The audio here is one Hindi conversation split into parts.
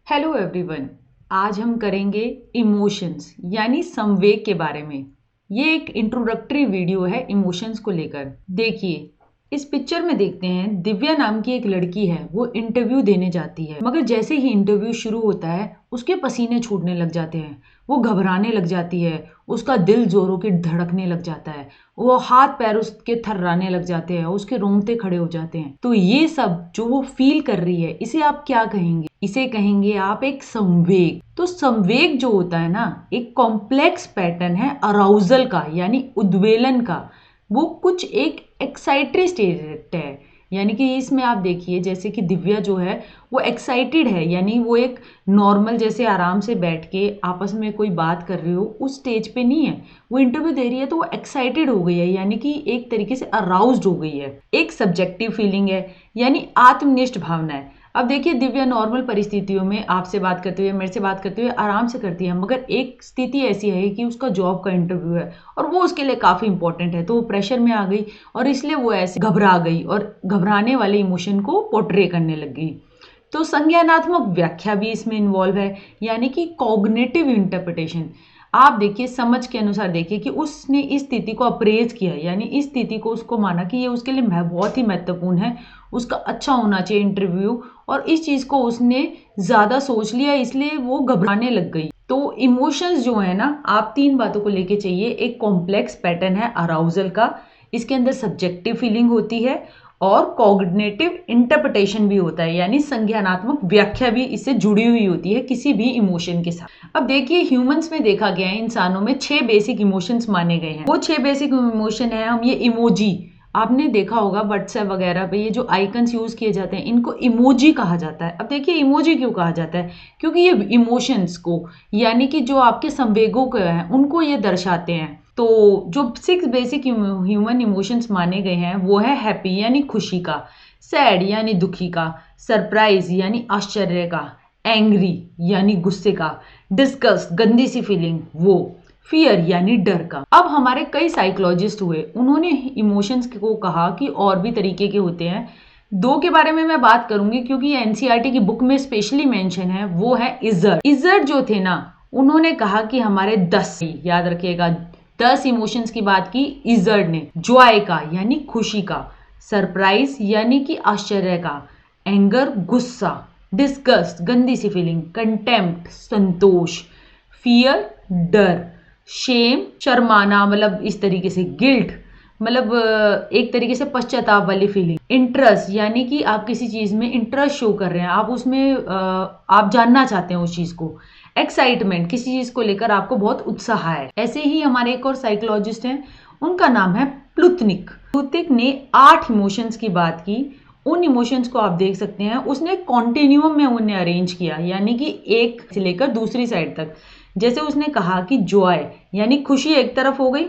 Hello everyone. आज हम करेंगे इमोशंस यानी संवेग के बारे में। ये एक इंट्रोडक्टरी वीडियो है इमोशंस को लेकर। देखिए, इस पिक्चर में देखते हैं दिव्या नाम की एक लड़की है। वो इंटरव्यू देने जाती है, मगर जैसे ही इंटरव्यू शुरू होता है उसके पसीने छूटने लग जाते हैं। वो घबराने लग जाती है, उसका दिल जोरों के धड़कने लग जाता है, वो हाथ पैर उसके थर्राने लग जाते हैं, उसके रोंगटे खड़े हो जाते हैं। तो ये सब जो वो फील कर रही है, इसे आप क्या कहेंगे? इसे कहेंगे आप एक संवेग। तो संवेग जो होता है ना, एक कॉम्प्लेक्स पैटर्न है अराउजल का यानी उद्वेलन का। वो कुछ एक एक्साइटेड स्टेट है, यानी कि इसमें आप देखिए जैसे कि दिव्या जो है वो एक्साइटेड है, यानी वो एक नॉर्मल जैसे आराम से बैठ के आपस में कोई बात कर रही हो उस स्टेज पे नहीं है। वो इंटरव्यू दे रही है तो वो एक्साइटेड हो गई है, यानी कि एक तरीके से अराउज्ड हो गई है। एक सब्जेक्टिव फीलिंग है, यानी आत्मनिष्ठ भावना है। अब देखिए, दिव्या नॉर्मल परिस्थितियों में आपसे बात करते हुए, मेरे से बात करते हुए आराम से करती है, मगर एक स्थिति ऐसी है कि उसका जॉब का इंटरव्यू है और वो उसके लिए काफ़ी इंपॉर्टेंट है, तो वो प्रेशर में आ गई और इसलिए वो ऐसे घबरा गई और घबराने वाले इमोशन को पोर्ट्रे करने लग गई। तो संज्ञानात्मक व्याख्या भी इसमें इन्वॉल्व है, यानी कि कॉग्निटिव इंटरप्रिटेशन। आप देखिए, समझ के अनुसार देखिए कि उसने इस स्थिति को अप्रेज किया, यानी इस स्थिति को उसको माना कि ये उसके लिए बहुत ही महत्वपूर्ण है, उसका अच्छा होना चाहिए इंटरव्यू, और इस चीज़ को उसने ज़्यादा सोच लिया, इसलिए वो घबराने लग गई। तो इमोशंस जो है ना, आप तीन बातों को लेके चाहिए। एक कॉम्प्लेक्स पैटर्न है अराउजल का, इसके अंदर सब्जेक्टिव फीलिंग होती है और कॉग्निटिव इंटरप्रिटेशन भी होता है, यानी संज्ञानात्मक व्याख्या भी इससे जुड़ी हुई होती है किसी भी इमोशन के साथ। अब देखिए, ह्यूमंस में देखा गया है, इंसानों में 6 बेसिक इमोशंस माने गए हैं। वो 6 बेसिक इमोशन है। हम ये इमोजी, आपने देखा होगा व्हाट्सएप वगैरह पे ये जो आइकन्स यूज किए जाते हैं, इनको इमोजी कहा जाता है। अब देखिए, इमोजी क्यों कहा जाता है? क्योंकि ये इमोशंस को, यानी कि जो आपके संवेगों को हैं, उनको ये दर्शाते हैं। तो जो 6 बेसिक ह्यूमन इमोशंस माने गए हैं वो है हैप्पी यानी खुशी का, सैड यानी दुखी का, सरप्राइज यानी आश्चर्य का, एंग्री यानी गुस्से का, डिस्गस्ट गंदी सी फीलिंग वो, फियर यानी डर का। अब हमारे कई साइकोलॉजिस्ट हुए, उन्होंने इमोशंस को कहा कि और भी तरीके के होते हैं। 2 के बारे में मैं बात करूंगी क्योंकि ये एनसीईआरटी की बुक में स्पेशली मेंशन है। वो है इजर्ड। इजर्ड जो थे ना, उन्होंने कहा कि हमारे 10, याद रखिएगा, 10 इमोशंस की बात की इजर्ड ने। जॉय का यानी खुशी का, सरप्राइज यानी कि आश्चर्य का, एंगर गुस्सा, डिस्गस्ट गंदी सी फीलिंग, कंटेम्प्ट संतोष, फियर डर, शेम शर्माना, मतलब इस तरीके से गिल्ट, मतलब एक तरीके से पश्चाताप वाली फीलिंग, इंटरेस्ट यानी कि आप किसी चीज में इंटरेस्ट शो कर रहे हैं, आप उसमें आप जानना चाहते हैं उस चीज को, एक्साइटमेंट, किसी चीज को लेकर आपको बहुत उत्साह है। ऐसे ही हमारे एक और साइकोलॉजिस्ट हैं, उनका नाम है प्लुतनिक। प्लुतनिक ने 8 इमोशंस की बात की। उन इमोशंस को आप देख सकते हैं, उसने कॉन्टिन्यूम में उन्हें अरेंज किया, यानी कि एक से लेकर दूसरी साइड तक। जैसे उसने कहा कि जॉय यानी खुशी एक तरफ हो गई,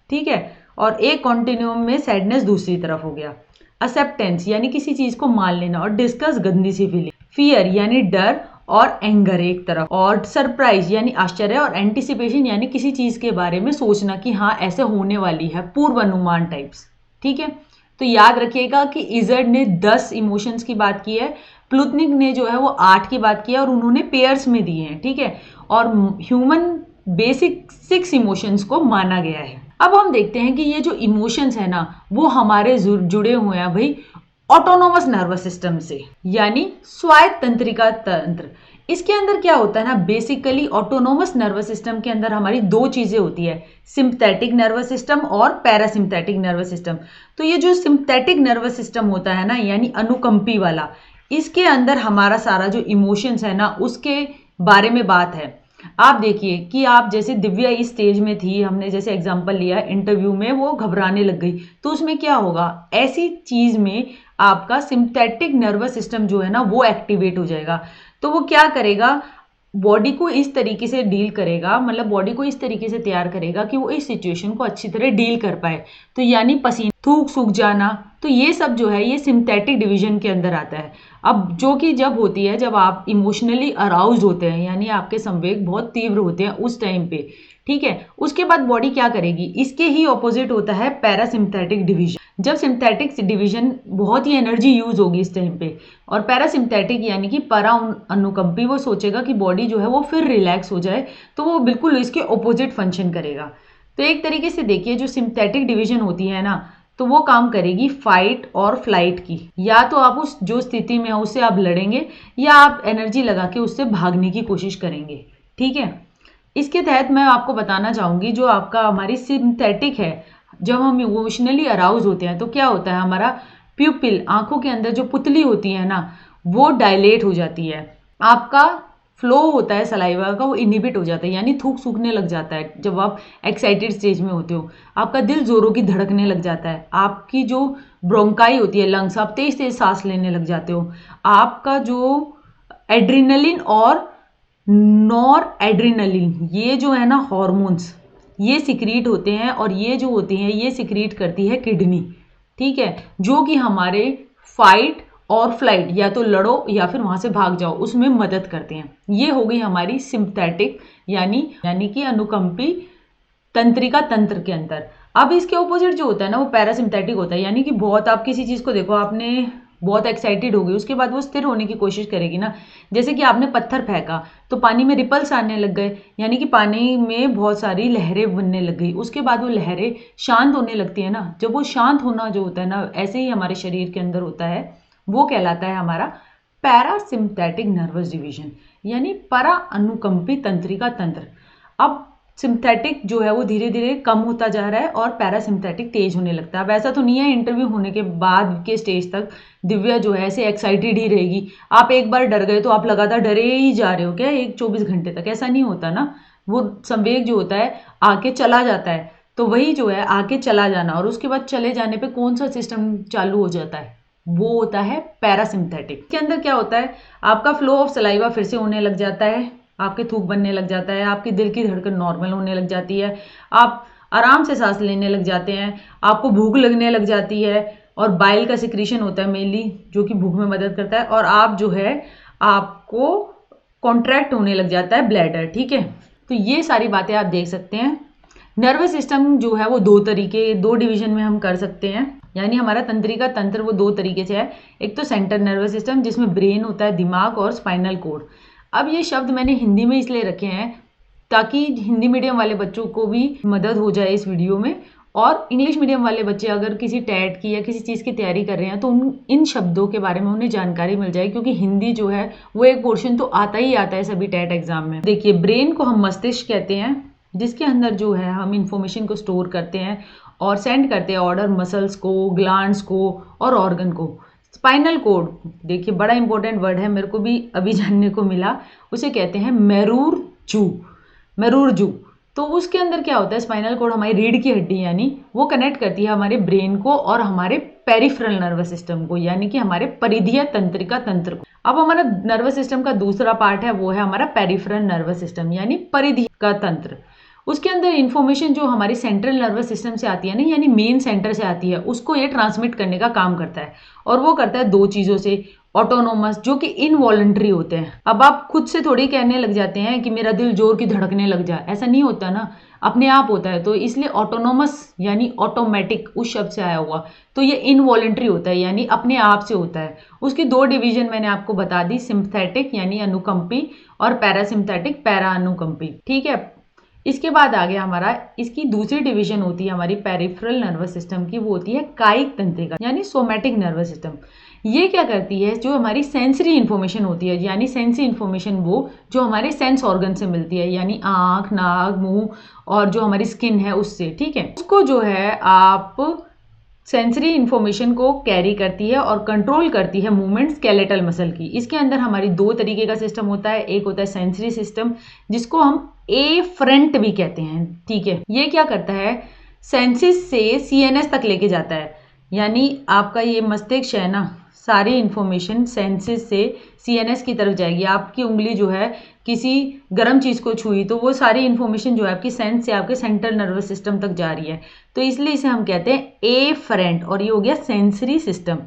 ठीक है, और एक कॉन्टिन्यूम में सैडनेस दूसरी तरफ हो गया। एक्सेप्टेंस यानी किसी चीज को मान लेना, और डिस्कस गंदी सी फीलिंग, फियर यानी डर और एंगर एक तरफ, और सरप्राइज यानी आश्चर्य, और एंटिसिपेशन यानी किसी चीज के बारे में सोचना कि हाँ ऐसे होने वाली है, पूर्वानुमान टाइप्स। ठीक है, तो याद रखिएगा कि इजर्ड ने 10 इमोशंस की बात की है, प्लुतनिक ने जो है वो 8 की बात की है, और उन्होंने पेयर्स में दिए हैं। ठीक है, और ह्यूमन बेसिक 6 इमोशंस को माना गया है। अब हम देखते हैं कि ये जो इमोशंस है ना, वो हमारे जुड़े हुए हैं भाई ऑटोनोमस नर्वस सिस्टम से, यानी स्वायत्त तंत्रिका तंत्र। इसके अंदर क्या होता है ना, बेसिकली ऑटोनोमस नर्वस सिस्टम के अंदर हमारी 2 चीजें होती है, सिंपैथेटिक नर्वस सिस्टम और पैरासिम्पैथिक नर्वस सिस्टम। तो ये जो सिंपैथेटिक नर्वस सिस्टम होता है ना, यानी अनुकंपी वाला, इसके अंदर हमारा सारा जो इमोशंस है ना, उसके बारे में बात है। आप देखिए कि आप जैसे दिव्या इस स्टेज में थी, हमने जैसे एग्जांपल लिया इंटरव्यू में, वो घबराने लग गई, तो उसमें क्या होगा, ऐसी चीज में आपका सिंपैथेटिक नर्वस सिस्टम जो है ना वो एक्टिवेट हो जाएगा। तो वो क्या करेगा, बॉडी को इस तरीके से डील करेगा, मतलब बॉडी को इस तरीके से तैयार करेगा कि वो इस सिचुएशन को अच्छी तरह डील कर पाए। तो यानी पसीना, थूक सूख जाना, तो ये सब जो है ये सिंपैथेटिक डिवीजन के अंदर आता है। अब जो कि जब होती है जब आप इमोशनली अराउज्ड होते हैं, यानी आपके संवेग बहुत तीव्र होते हैं उस टाइम पे, ठीक है। उसके बाद बॉडी क्या करेगी, इसके ही ऑपोजिट होता है पैरासिम्पैथिक डिवीजन। जब सिम्पैथिक डिवीजन बहुत ही एनर्जी यूज होगी इस टाइम पे, और पैरासिम्पैथिक यानी कि परा अनुकंपी वो सोचेगा कि बॉडी जो है वो फिर रिलैक्स हो जाए, तो वो बिल्कुल इसके ऑपोजिट फंक्शन करेगा। तो एक तरीके से देखिए जो सिम्पैथिक डिवीजन होती है ना, तो वो काम करेगी फाइट और फ्लाइट की। या तो आप उस जो स्थिति में हो उससे आप लड़ेंगे, या आप एनर्जी लगा के उससे भागने की कोशिश करेंगे, ठीक है। इसके तहत मैं आपको बताना चाहूँगी जो आपका हमारी सिंथेटिक है, जब हम इमोशनली अराउज होते हैं तो क्या होता है, हमारा प्यूपिल, आंखों के अंदर जो पुतली होती है ना, वो डायलेट हो जाती है। आपका फ्लो होता है सलाइवा का, वो इनहिबिट हो जाता है, यानी थूक सूखने लग जाता है जब आप एक्साइटेड स्टेज में होते हो। आपका दिल जोरों की धड़कने लग जाता है। आपकी जो ब्रोंकाई होती है, लंग्स, आप तेज तेज सांस लेने लग जाते हो। आपका जो एड्रिनलिन और नॉर एड्रिनलिन, ये जो है ना हॉर्मोन्स, ये सिक्रीट होते हैं, और ये जो होती हैं ये सिक्रीट करती है किडनी, ठीक है, जो कि हमारे फाइट और फ्लाइट, या तो लड़ो या फिर वहां से भाग जाओ, उसमें मदद करते हैं। ये हो गई हमारी सिंपैथिक यानी कि अनुकंपी तंत्रिका तंत्र के अंदर। अब इसके ऑपोजिट जो होता है ना वो पैरासिम्पैथिक होता है, यानी कि बहुत आप किसी चीज को देखो, आपने बहुत एक्साइटेड हो गई, उसके बाद वो स्थिर होने की कोशिश करेगी ना। जैसे कि आपने पत्थर फेंका तो पानी में रिपल्स आने लग गए, यानी कि पानी में बहुत सारी लहरें बनने लग गई। उसके बाद वो लहरें शांत होने लगती है ना, जब वो शांत होना जो होता है ना, ऐसे ही हमारे शरीर के अंदर होता है, वो कहलाता है हमारा पैरासिम्पैथिक नर्वस डिवीजन, यानी परा अनुकंपी तंत्रिका तंत्र। अब सिंथेटिक जो है वो धीरे धीरे कम होता जा रहा है और पैरासिम्पैथिक तेज होने लगता है। अब ऐसा तो नहीं है इंटरव्यू होने के बाद के स्टेज तक दिव्या जो है ऐसे एक्साइटेड ही रहेगी। आप एक बार डर गए तो आप लगातार डरे ही जा रहे हो क्या 24 घंटे तक, ऐसा नहीं होता ना। वो संवेग जो होता है आके चला जाता है, तो वही जो है आके चला जाना, और उसके बाद चले जाने पे कौन सा सिस्टम चालू हो जाता है, वो होता है पैरासिम्पैथिक। के अंदर क्या होता है, आपका फ्लो ऑफ सलाइवा फिर से होने लग जाता है, आपके थूक बनने लग जाता है, आपके दिल की धड़कन नॉर्मल होने लग जाती है, आप आराम से सांस लेने लग जाते हैं, आपको भूख लगने लग जाती है, और बाइल का सिक्रीशन होता है मेनली जो कि भूख में मदद करता है, और आप जो है आपको कॉन्ट्रैक्ट होने लग जाता है ब्लैडर, ठीक है। तो ये सारी बातें आप देख सकते हैं। नर्वस सिस्टम जो है वो दो डिवीजन में हम कर सकते हैं, यानी हमारा तंत्रिका तंत्र वो दो तरीके से है। एक तो सेंट्रल नर्वस सिस्टम जिसमें ब्रेन होता है, दिमाग, और स्पाइनल कोड। अब ये शब्द मैंने हिंदी में इसलिए रखे हैं ताकि हिंदी मीडियम वाले बच्चों को भी मदद हो जाए इस वीडियो में, और इंग्लिश मीडियम वाले बच्चे अगर किसी टैट की या किसी चीज़ की तैयारी कर रहे हैं तो इन शब्दों के बारे में उन्हें जानकारी मिल जाए, क्योंकि हिंदी जो है वो एक पोर्शन तो आता ही आता है सभी टैट एग्जाम में। देखिए, ब्रेन को हम मस्तिष्क कहते हैं, जिसके अंदर जो है हम इंफॉर्मेशन को स्टोर करते हैं और सेंड करते हैं ऑर्डर मसल्स को, ग्लैंड्स को और ऑर्गन को। स्पाइनल कोड, देखिए बड़ा इंपॉर्टेंट वर्ड है, मेरे को भी अभी जानने को मिला, उसे कहते हैं मेरूरजू। तो उसके अंदर क्या होता है, स्पाइनल कोड हमारी रीढ़ की हड्डी यानी वो कनेक्ट करती है हमारे ब्रेन को और हमारे पेरिफेरल नर्वस सिस्टम को, यानी कि हमारे परिधीय तंत्रिका तंत्र को। अब हमारा नर्वस सिस्टम का दूसरा पार्ट है वो है हमारा पेरिफेरल नर्वस सिस्टम, यानी परिधि का तंत्र। उसके अंदर इंफॉर्मेशन जो हमारी सेंट्रल नर्वस सिस्टम से आती है ना, यानी मेन सेंटर से आती है, उसको ये ट्रांसमिट करने का काम करता है, और वो करता है दो चीज़ों से, ऑटोनोमस जो कि इनवॉलंटरी होते हैं। अब आप खुद से थोड़ी कहने लग जाते हैं कि मेरा दिल जोर की धड़कने लग जाए, ऐसा नहीं होता ना, अपने आप होता है। तो इसलिए ऑटोनोमस यानी ऑटोमेटिक उस शब्द से आया हुआ, तो ये इनवॉलंटरी होता है यानी अपने आप से होता है। उसकी दो डिवीजन मैंने आपको बता दी, सिंपैथिक यानी अनुकंपी और पैरासिम्पैथिक पैरा अनुकंपी, ठीक है। इसके बाद आ गया हमारा, इसकी दूसरी डिवीजन होती है हमारी पेरिफेरल नर्वस सिस्टम की, वो होती है कायिक तंत्रिका यानी सोमैटिक नर्वस सिस्टम। ये क्या करती है, जो हमारी सेंसरी इंफॉर्मेशन होती है, यानी सेंसरी इंफॉर्मेशन वो जो हमारे सेंस ऑर्गन से मिलती है, यानी आँख, नाक, मुंह और जो हमारी स्किन है उससे, ठीक है, उसको जो है आप सेंसरी इंफॉर्मेशन को कैरी करती है और कंट्रोल करती है मूवमेंट स्केलेटल मसल की। इसके अंदर हमारी दो तरीके का सिस्टम होता है, एक होता है सेंसरी सिस्टम जिसको हम एफरेंट भी कहते हैं, ठीक है। ये क्या करता है, सेंसिस से सीएनएस तक लेके जाता है, यानी आपका ये मस्तिष्क है ना, सारी इंफॉर्मेशन सेंसिस से सीएनएस की तरफ जाएगी। आपकी उंगली जो है किसी गर्म चीज़ को छुई तो वो सारी इंफॉर्मेशन जो है आपकी सेंस से आपके सेंट्रल नर्वस सिस्टम तक जा रही है, तो इसलिए इसे हम कहते हैं एफरेंट, और ये हो गया सेंसरी सिस्टम।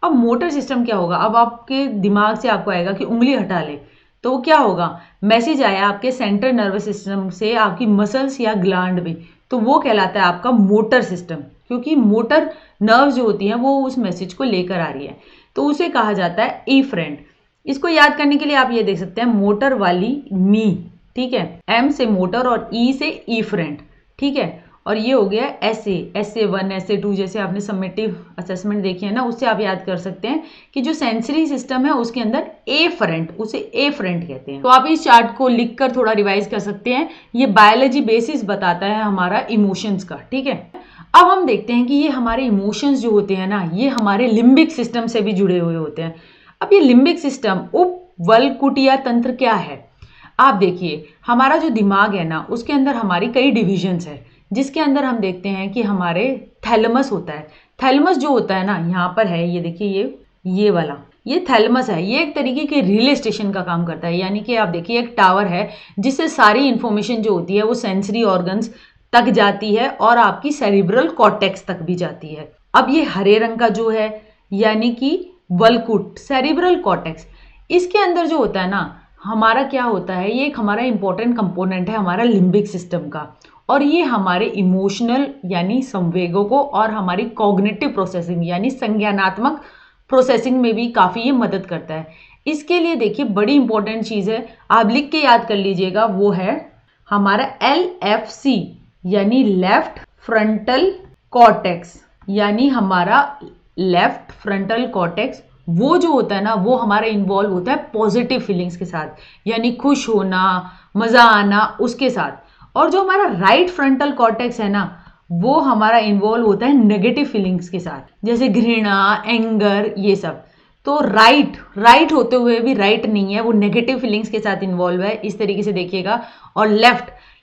अब मोटर सिस्टम क्या होगा, अब आपके दिमाग से आपको आएगा कि उंगली हटा ले, तो क्या होगा, मैसेज आया आपके सेंट्रल नर्वस सिस्टम से आपकी मसल्स या ग्लैंड में, तो वो कहलाता है आपका मोटर सिस्टम, क्योंकि मोटर नर्व जो होती हैं वो उस मैसेज को लेकर आ रही है, तो उसे कहा जाता है इफरेंट। इसको याद करने के लिए आप ये देख सकते हैं मोटर वाली मी, ठीक है, एम से मोटर और ई से इफरेंट, ठीक है, और ये हो गया SA1 SA2 जैसे आपने समेटिव असेसमेंट देखी है ना, उससे आप याद कर सकते हैं कि जो सेंसरी सिस्टम है उसके अंदर एफरेंट, उसे एफरेंट कहते हैं। तो आप इस चार्ट को लिखकर थोड़ा रिवाइज कर सकते हैं, ये बायोलॉजी बेसिस बताता है हमारा इमोशंस का, ठीक है। अब हम देखते हैं कि ये हमारे इमोशंस जो होते हैं ना, ये हमारे लिम्बिक सिस्टम से भी जुड़े हुए होते हैं। अब ये लिम्बिक सिस्टम उपवलकुटिया तंत्र क्या है, आप देखिए हमारा जो दिमाग है ना उसके अंदर हमारी कई डिविजन्स है, जिसके अंदर हम देखते हैं कि हमारे थैलेमस होता है। थैलेमस जो होता है ना, यहाँ पर है, ये देखिए, ये वाला, ये थैलेमस है, ये एक तरीके के रिले स्टेशन का काम करता है, यानी कि आप देखिए एक टावर है जिससे सारी इंफॉर्मेशन जो होती है वो सेंसरी ऑर्गन्स तक जाती है और आपकी सेरिब्रल कॉर्टेक्स तक भी जाती है। अब ये हरे रंग का जो है यानी कि वल्कुट, सेरिब्रल कॉर्टेक्स, इसके अंदर जो होता है ना हमारा क्या होता है, ये एक हमारा इंपॉर्टेंट कंपोनेंट है हमारा लिम्बिक सिस्टम का, और ये हमारे इमोशनल यानी संवेगों को और हमारी कॉग्निटिव प्रोसेसिंग यानी संज्ञानात्मक प्रोसेसिंग में भी काफ़ी ये मदद करता है। इसके लिए देखिए बड़ी इंपॉर्टेंट चीज़ है, आप लिख के याद कर लीजिएगा, वो है हमारा LFC यानी लेफ्ट फ्रंटल कॉर्टेक्स, यानी हमारा लेफ्ट फ्रंटल कॉर्टेक्स वो जो होता है ना वो हमारा इन्वॉल्व होता है पॉजिटिव फीलिंग्स के साथ, यानी खुश होना, मज़ा आना उसके साथ, और जो हमारा राइट फ्रंटल कॉर्टेक्स है ना वो हमारा इन्वॉल्व होता है नेगेटिव फीलिंग्स के साथ, जैसे घृणा, एंगर, ये सब। तो राइट होते हुए भी राइट नहीं है, वो नेगेटिव फीलिंग्स के साथ इन्वॉल्व है, इस तरीके से देखिएगा। और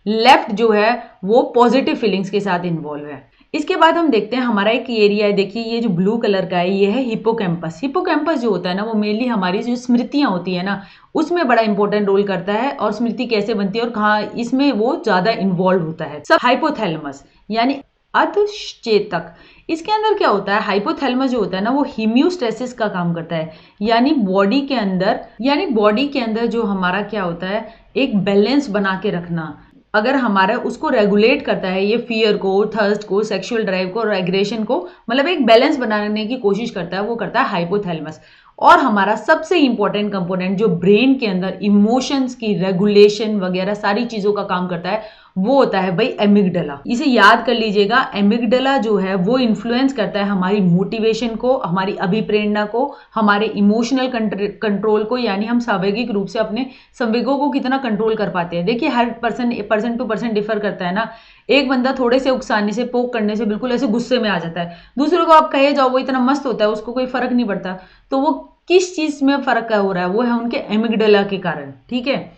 लेफ्ट जो है वो पॉजिटिव फीलिंग्स के साथ इन्वॉल्व है। इसके बाद हम देखते हैं हमारा एक एरिया है, देखिए ये जो ब्लू कलर का है ये है हिपोकैम्पस। हिपोकैम्पस जो होता है ना वो मेनली हमारी जो स्मृतियां होती है ना उसमें बड़ा इंपॉर्टेंट रोल करता है, और स्मृति कैसे बनती है और कहाँ इसमें वो ज्यादा इन्वॉल्व होता है। सब हाइपोथैलेमस यानी अधचेतक, इसके अंदर क्या होता है, हाइपोथैलेमस जो होता है ना वो हीमियोस्टेसिस का काम करता है, यानी बॉडी के अंदर जो हमारा क्या होता है एक बैलेंस बना के रखना, अगर हमारा उसको रेगुलेट करता है, ये फियर को, थर्स्ट को, सेक्सुअल ड्राइव को और एग्रेशन को, मतलब एक बैलेंस बनाने की कोशिश करता है, वो करता है हाइपोथैलेमस। और हमारा सबसे इंपॉर्टेंट कंपोनेंट जो ब्रेन के अंदर इमोशंस की रेगुलेशन वगैरह सारी चीजों का काम करता है वो होता है भाई एमिगडाला। इसे याद कर लीजिएगा, एमिगडाला जो है वो इन्फ्लुएंस करता है हमारी मोटिवेशन को, हमारी अभिप्रेरणा को, हमारे इमोशनल कंट्रोल को, यानी हम सावैगिक रूप से अपने संवेगों को कितना कंट्रोल कर पाते हैं। देखिए हर पर्सन टू पर्सन डिफर करता है ना, एक बंदा थोड़े से उकसाने से, पोक करने से बिल्कुल ऐसे गुस्से में आ जाता है, दूसरे को आप कहे जाओ वो इतना मस्त होता है, उसको कोई फर्क नहीं पड़ता। तो वो किस चीज में फर्क हो रहा है, वो है उनके एमिगडाला के कारण, ठीक है।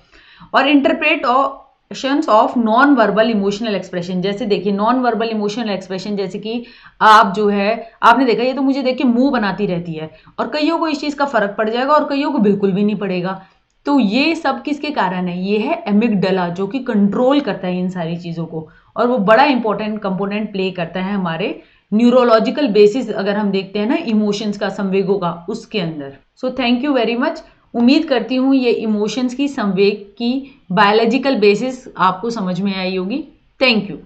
और interpretations of non verbal emotional expression, जैसे देखिए नॉन वर्बल इमोशनल एक्सप्रेशन, जैसे कि आप जो है आपने देखा ये तो मुझे देख के मुंह बनाती रहती है, और कईयों को इस चीज का फर्क पड़ जाएगा और कईयों को बिल्कुल भी नहीं पड़ेगा। तो ये सब किसके कारण है, ये है एमिगडाला जो कि कंट्रोल करता है इन सारी चीजों को, और वो बड़ा इंपॉर्टेंट कंपोनेंट प्ले करता है हमारे न्यूरोलॉजिकल बेसिस, अगर हम देखते हैं ना इमोशंस का, संवेगों का, उसके अंदर। So thank you very much. उम्मीद करती हूँ ये इमोशंस की, संवेग की बायोलॉजिकल बेसिस आपको समझ में आई होगी। Thank you.